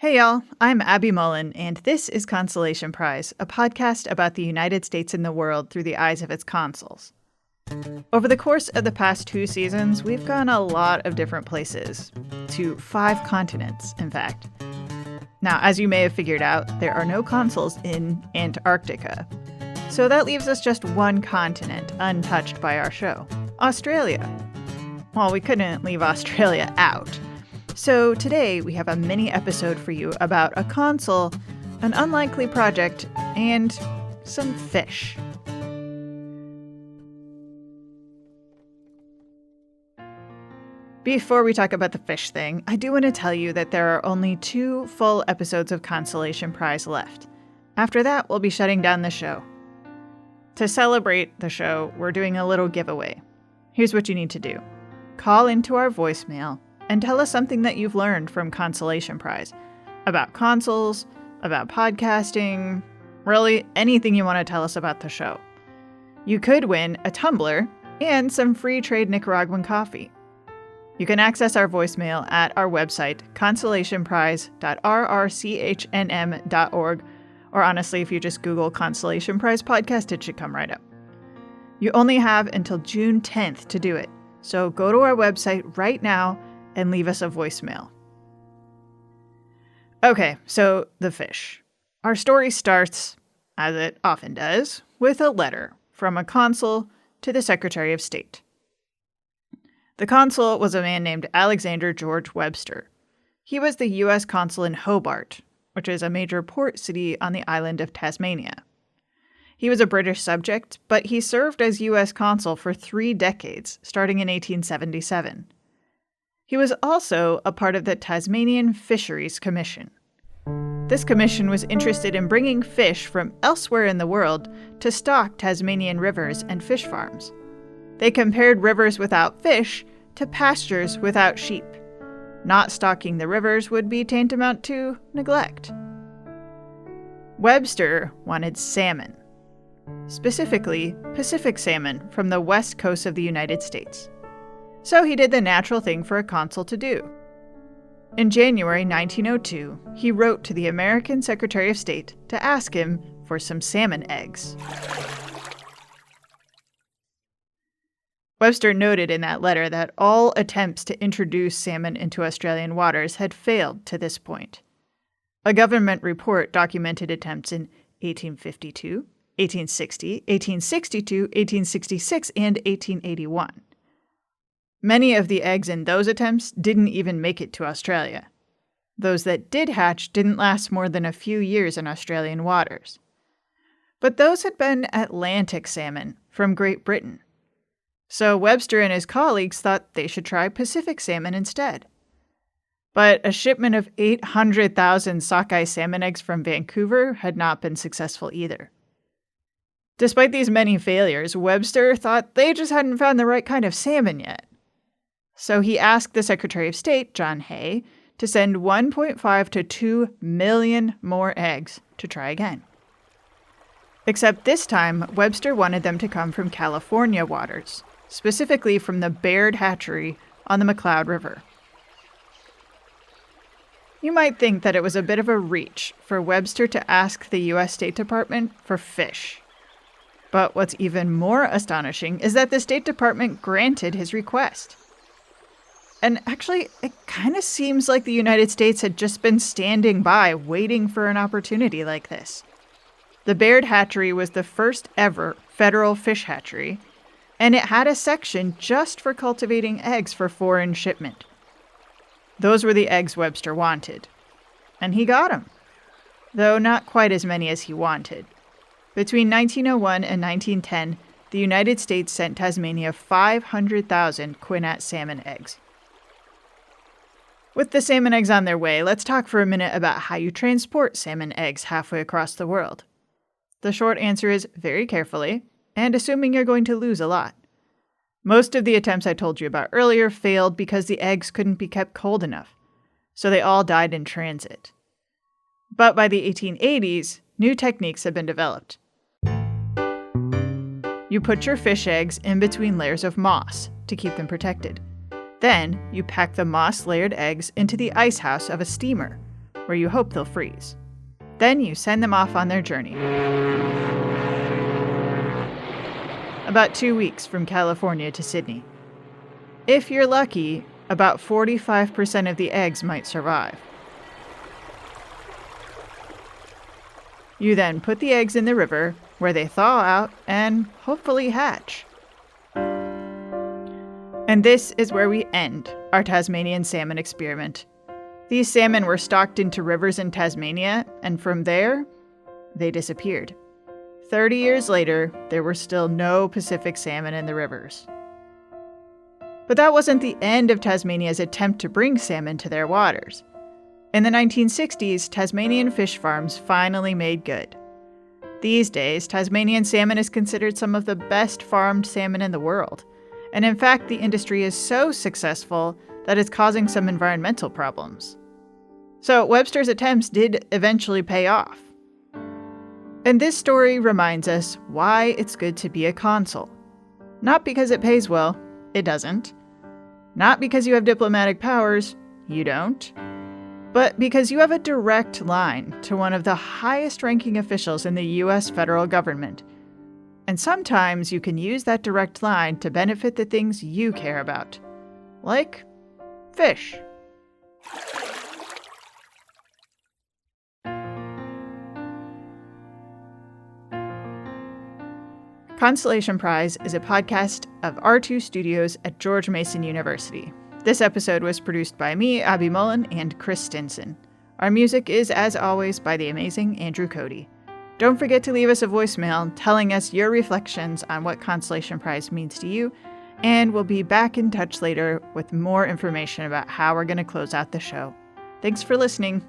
Hey y'all, I'm Abby Mullen, and this is Consolation Prize, a podcast about the United States and the world through the eyes of its consuls. Over the course of the past 2 seasons, we've gone a lot of different places, to 5 continents, in fact. Now, as you may have figured out, there are no consuls in Antarctica. So that leaves us just one continent untouched by our show, Australia. Well, we couldn't leave Australia out. So today we have a mini episode for you about a consul, an unlikely project, and some fish. Before we talk about the fish thing, I do want to tell you that there are only 2 full episodes of Consolation Prize left. After that, we'll be shutting down the show. To celebrate the show, we're doing a little giveaway. Here's what you need to do. Call into our voicemail and tell us something that you've learned from Consolation Prize. About consuls, about podcasting, really anything you want to tell us about the show. You could win a tumbler and some free trade Nicaraguan coffee. You can access our voicemail at our website, consolationprize.rrchnm.org, or honestly, if you just Google Consolation Prize podcast, it should come right up. You only have until June 10th to do it, so go to our website right now and leave us a voicemail. Okay, so the fish. Our story starts, as it often does, with a letter from a consul to the Secretary of State. The consul was a man named Alexandra George Webster. He was the U.S. consul in Hobart, which is a major port city on the island of Tasmania. He was a British subject, but he served as U.S. consul for 3 decades, starting in 1877. He was also a part of the Tasmanian Fisheries Commission. This commission was interested in bringing fish from elsewhere in the world to stock Tasmanian rivers and fish farms. They compared rivers without fish to pastures without sheep. Not stocking the rivers would be tantamount to neglect. Webster wanted salmon, specifically Pacific salmon from the west coast of the United States. So he did the natural thing for a consul to do. In January 1902, he wrote to the American Secretary of State to ask him for some salmon eggs. Webster noted in that letter that all attempts to introduce salmon into Australian waters had failed to this point. A government report documented attempts in 1852, 1860, 1862, 1866, and 1881. Many of the eggs in those attempts didn't even make it to Australia. Those that did hatch didn't last more than a few years in Australian waters. But those had been Atlantic salmon from Great Britain. So Webster and his colleagues thought they should try Pacific salmon instead. But a shipment of 800,000 sockeye salmon eggs from Vancouver had not been successful either. Despite these many failures, Webster thought they just hadn't found the right kind of salmon yet. So he asked the Secretary of State, John Hay, to send 1.5 to 2 million more eggs to try again. Except this time, Webster wanted them to come from California waters, specifically from the Baird hatchery on the McCloud River. You might think that it was a bit of a reach for Webster to ask the U.S. State Department for fish. But what's even more astonishing is that the State Department granted his request. And actually, it kind of seems like the United States had just been standing by, waiting for an opportunity like this. The Baird hatchery was the first ever federal fish hatchery, and it had a section just for cultivating eggs for foreign shipment. Those were the eggs Webster wanted. And he got them, though not quite as many as he wanted. Between 1901 and 1910, the United States sent Tasmania 500,000 quinat salmon eggs. With the salmon eggs on their way, let's talk for a minute about how you transport salmon eggs halfway across the world. The short answer is very carefully, and assuming you're going to lose a lot. Most of the attempts I told you about earlier failed because the eggs couldn't be kept cold enough, so they all died in transit. But by the 1880s, new techniques had been developed. You put your fish eggs in between layers of moss to keep them protected. Then, you pack the moss-layered eggs into the ice house of a steamer, where you hope they'll freeze. Then you send them off on their journey. About 2 weeks from California to Sydney. If you're lucky, about 45% of the eggs might survive. You then put the eggs in the river, where they thaw out and hopefully hatch. And this is where we end our Tasmanian salmon experiment. These salmon were stocked into rivers in Tasmania, and from there, they disappeared. 30 years later, there were still no Pacific salmon in the rivers. But that wasn't the end of Tasmania's attempt to bring salmon to their waters. In the 1960s, Tasmanian fish farms finally made good. These days, Tasmanian salmon is considered some of the best farmed salmon in the world. And in fact, the industry is so successful that it's causing some environmental problems. So Webster's attempts did eventually pay off. And this story reminds us why it's good to be a consul. Not because it pays well, it doesn't. Not because you have diplomatic powers, you don't. But because you have a direct line to one of the highest-ranking officials in the U.S. federal government. And sometimes you can use that direct line to benefit the things you care about. Like fish. Consolation Prize is a podcast of R2 Studios at George Mason University. This episode was produced by me, Abby Mullen, and Chris Stinson. Our music is, as always, by the amazing Andrew Cody. Don't forget to leave us a voicemail telling us your reflections on what Consolation Prize means to you, and we'll be back in touch later with more information about how we're going to close out the show. Thanks for listening.